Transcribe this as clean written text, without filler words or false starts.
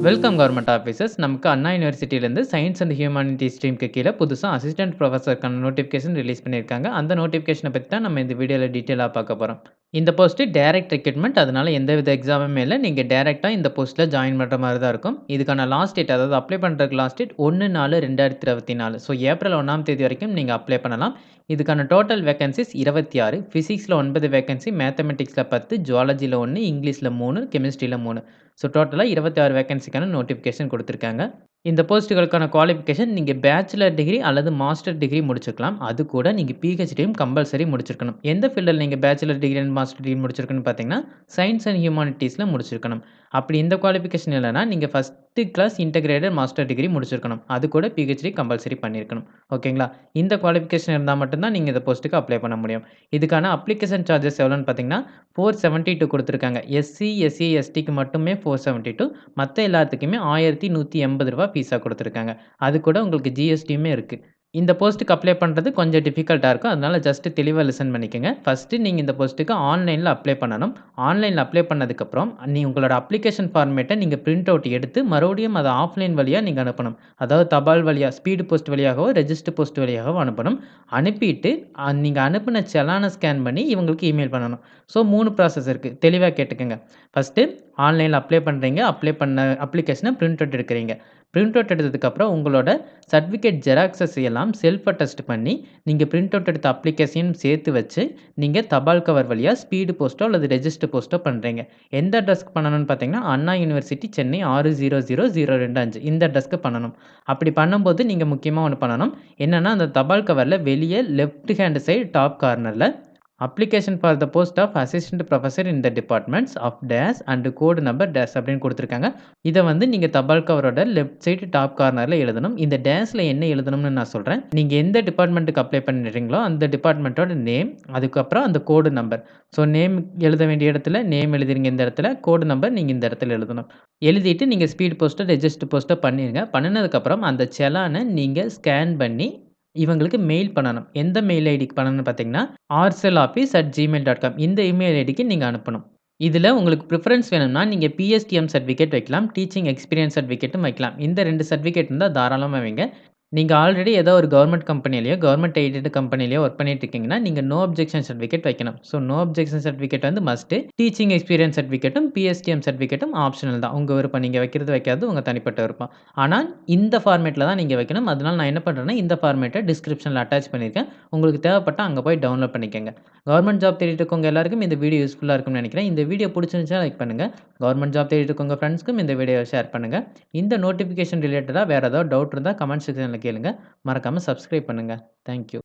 Welcome government officers. நமக்கு அண்ணா யூனிவர்சிட்டியிலேருந்து science and ஹியூமானிட்டீஸ் ஸ்ட்ரீம்க்கு கீழ புதுசா அசிஸ்டன்ட் புரொஃபசருக்கான நோட்டிஃபிகேஷன் ரிலீஸ் பண்ணியிருக்காங்க. அந்த நோட்டிஃபிகேஷன பத்தி தான் நம்ம இந்த வீடியோல டீட்டெயிலா பார்க்க போறோம். இந்த போஸ்ட் டைரக்ட் ரெக்ரூட்மெண்ட். அதனால எந்தவித எக்ஸாமுமே இல்ல. நீங்க டைரக்ட்டா இந்த போஸ்ட்ல ஜாயின் பண்ற மாரி தான் இருக்கும். இதுக்கான லாஸ்ட் டேட் அதாவது அப்ளை பண்றதுக்கு லாஸ்ட் டேட் 1/4/2024. ஸோ ஏப்ரல் 1ஆம் தேதி வரைக்கும் நீங்க அப்ளை பண்ணலாம். இதுக்கான டோட்டல் வேக்கன்ஸீஸ் 26. பிசிக்ஸ்ல 9 வேக்கன்சி, மேத்தமேட்டிக்ஸ்ல 10, ஜுவாலஜில 1, இங்கிலீஷ்ல 3, கெமிஸ்ட்ரில 3. ஸோ டோட்டலா 26 வேக்கன்சிக்கான நோட்டிஃபிகேஷன் குடுத்துருக்காங்க. இந்த போஸ்ட்டுகளுக்கான குவாலிஃபிகேஷன் நீங்க பேச்சுலர் டிகிரி அல்லது மாஸ்டர் டிகிரி முடிச்சிருக்கலாம். அது கூட நீங்க பிஹெச்டியும் கம்பல்சரி முடிச்சிருக்கணும். எந்த ஃபீல்டில் நீங்க bachelor degree and master degree முடிச்சிருக்கணும்னு பார்த்தீங்கன்னா, சயின்ஸ் அண்ட் ஹியூமானிட்டீஸ்ல முடிச்சிருக்கணும். அப்படி இந்த குவாலிஃபிகேஷன் இல்லன்னா, நீங்க first class integrated master degree முடிச்சிருக்கணும். அது கூட பிஹெச்டி கம்பல்சரி பண்ணியிருக்கணும். ஓகேங்களா? இந்த குவாலிஃபிகேஷன் இருந்தா மட்டும் தான் நீங்க இந்த போஸ்ட்டுக்கு அப்ளை பண்ண முடியும். இதுக்கான அப்ளிகேஷன் சார்ஜஸ் எவ்வளோன்னு பார்த்தீங்கன்னா, 472 குடுத்துருக்காங்க. எஸ்சி, எஸ்சி, எஸ்டிக்கு மட்டுமே 472. மத்த எல்லாத்துக்குமே ரூ. 1180 ஃபீஸா குடுத்துருக்காங்க. அது கூட உங்களுக்கு ஜிஎஸ்டியுமே இருக்கு. இந்த போஸ்ட்டுக்கு அப்ளை பண்றது கொஞ்சம் டிஃபிகல்ட்டா இருக்கும். அதனால ஜஸ்ட் தெளிவா லிசன் பண்ணிக்கங்க. ஃபர்ஸ்ட் நீங்க இந்த போஸ்ட்டுக்கு ஆன்லைன்ல அப்ளை பண்ணணும். ஆன்லைன்ல அப்ளை பண்ணதுக்கப்புறம், உங்களோட அப்ளிகேஷன் ஃபார்மேட்ட நீங்க பிரிண்ட் அவுட் எடுத்து மறுபடியும் அத ஆஃப்லைன் வழியா நீங்க அனுப்பணும். அதாவது தபால் வழியா, ஸ்பீடு போஸ்ட் வழியாகவோ, ரெஜிஸ்டர் போஸ்ட் வழியாகவோ அனுப்பணும். அனுப்பிட்டு நீங்க அனுப்புன செலான ஸ்கேன் பண்ணி இவங்களுக்கு இமெயில் பண்ணணும். ஸோ 3 ப்ராசஸ் இருக்கு. தெளிவா கேட்டுக்கங்க. ஃபர்ஸ்ட்டு ஆன்லைன்ல அப்ளை பண்றீங்க. அப்ளை பண்ண அப்ளிகேஷன பிரிண்ட் அவுட் எடுக்கிறீங்க. பிரிண்ட் அவுட் எடுத்ததுக்கப்புறம் உங்களோட சர்டிஃபிகேட் ஜெராக்ஸஸ் எல்லாம் செல்ஃப் அட்டஸ்ட் பண்ணி, நீங்க பிரிண்ட் அவுட் எடுத்த அப்ளிகேஷனையும் சேர்த்து வச்சு, நீங்க தபால் கவர் வழியா ஸ்பீடு போஸ்ட்டோ அல்லது ரெஜிஸ்டர் போஸ்ட்டோ பண்றீங்க. எந்த அட்ரஸ்க்கு பண்ணணும்னு பார்த்தீங்கன்னா, அண்ணா யூனிவர்சிட்டி, சென்னை 600025 இந்த அட்ரஸ்க்கு பண்ணணும். அப்படி பண்ணும்போது நீங்க முக்கியமா ஒண்ணு பண்ணணும். என்னன்னா, அந்த தபால் கவர்ல வெளிய லெஃப்ட் ஹேண்ட் சைடு டாப் கார்னர்ல application for the post of assistant professor in the departments of dash and code number dash அப்படின்னு குடுத்துருக்காங்க. இத நீங்க தபால் கவரோட லெஃப்ட் சைடு டாப் கார்னர்ல எழுதணும். இந்த டேஷ்ல என்ன எழுதணும்னு நான் சொல்றேன். நீங்க எந்த டிபார்ட்மென்ட்க்கு அப்ளை பண்ணிடுறீங்களோ, அந்த டிபார்ட்மென்ட்டோட நேம், அதுக்கப்புறம் அந்த கோடு நம்பர். ஸோ நேம் எழுத வேண்டிய இடத்துல நேம் எழுதிருங்க இந்த இடத்துல. கோடு நம்பர் நீங்க இந்த இடத்துல எழுதணும். எழுதிட்டு நீங்க ஸ்பீட் போஸ்ட்டோ, ரெஜிஸ்டர் போஸ்ட்டோ பண்ணிருங்க. பண்ணுனதுக்கப்புறம் அந்த செலான நீங்க ஸ்கேன் பண்ணி இவங்களுக்கு மெயில் பண்ணணும். எந்த மெயில் ஐடிக்கு பண்ணணும்னு பார்த்தீங்கன்னா, rseloffice@gmail.com இந்த இமெயில் ஐடிக்கு நீங்க அனுப்பணும். இதுல உங்களுக்கு பிரிஃபரன்ஸ் வேணும்னா, நீங்க பிஎஸ்டிஎம் சர்டிஃபிகேட் வைக்கலாம். டீச்சிங் எக்ஸ்பீரியன்ஸ் சர்டிஃபிகேட்டும் வைக்கலாம். இந்த 2 சர்டிஃபிகேட் இருந்தா தாராளமா வைங்க. நீங்க ஆல்ரெடி ஏதோ ஒரு கவர்ன்மென்ட் கம்பெனிலயோ, கவர்ன்மென்ட் எய்டட் கம்பெனிலயோ வொர்க் பண்ணிட்டு இருக்கீங்கன்னா, நீங்க நோ அப்ஜெக்ஷன் சர்டிஃபிகேட் வைக்கணும். So no objection certificate must. Teaching experience சர்டிஃபிகேட்டும், பிஎஸ்டிஎம் சர்டிஃபிகேட்டும் ஆப்ஷனல் தான். உங்க விருப்பம். நீங்க வைக்கிறது, வைக்காதது உங்க தனிப்பட்ட விருப்பம். ஆனா, இந்த ஃபார்மேட்ல தான் நீங்க வைக்கணும். அதனால நான் என்ன பண்றேன்னா, இந்த ஃபார்மேட்ட டிஸ்கிரிப்ஷன்ல அட்டாச் பண்ணியிருக்கேன். உங்களுக்கு தேவைப்பட்டா அங்க போய் டவுன்லோட் பண்ணிக்கங்க. கவர்ன்மென்ட் ஜாப் தேடிட்டு இருக்கவங்க எல்லாருக்கும் இந்த வீடியோ யூஸ்ஃபுல்லா இருக்கும்னு நினைக்கிறேன். இந்த வீடியோ புடிச்சிருந்துச்சுனா லைக் பண்ணுங்க. கவர்ன்மென்ட் ஜாப் தேடிட்டு இருக்கவங்க ஃபிரெண்ட்ஸ்க்கும் இந்த வீடியோவ ஷேர் பண்ணுங்க. இந்த நோட்டிஃபிகேஷன் ரிலேட்டடா வேற ஏதாவது டவுட் இருந்தா கமெண்ட் செக்ஷன்ல கேளுங்க. மறக்காம சப்ஸ்கிரைப் பண்ணுங்க. Thank you.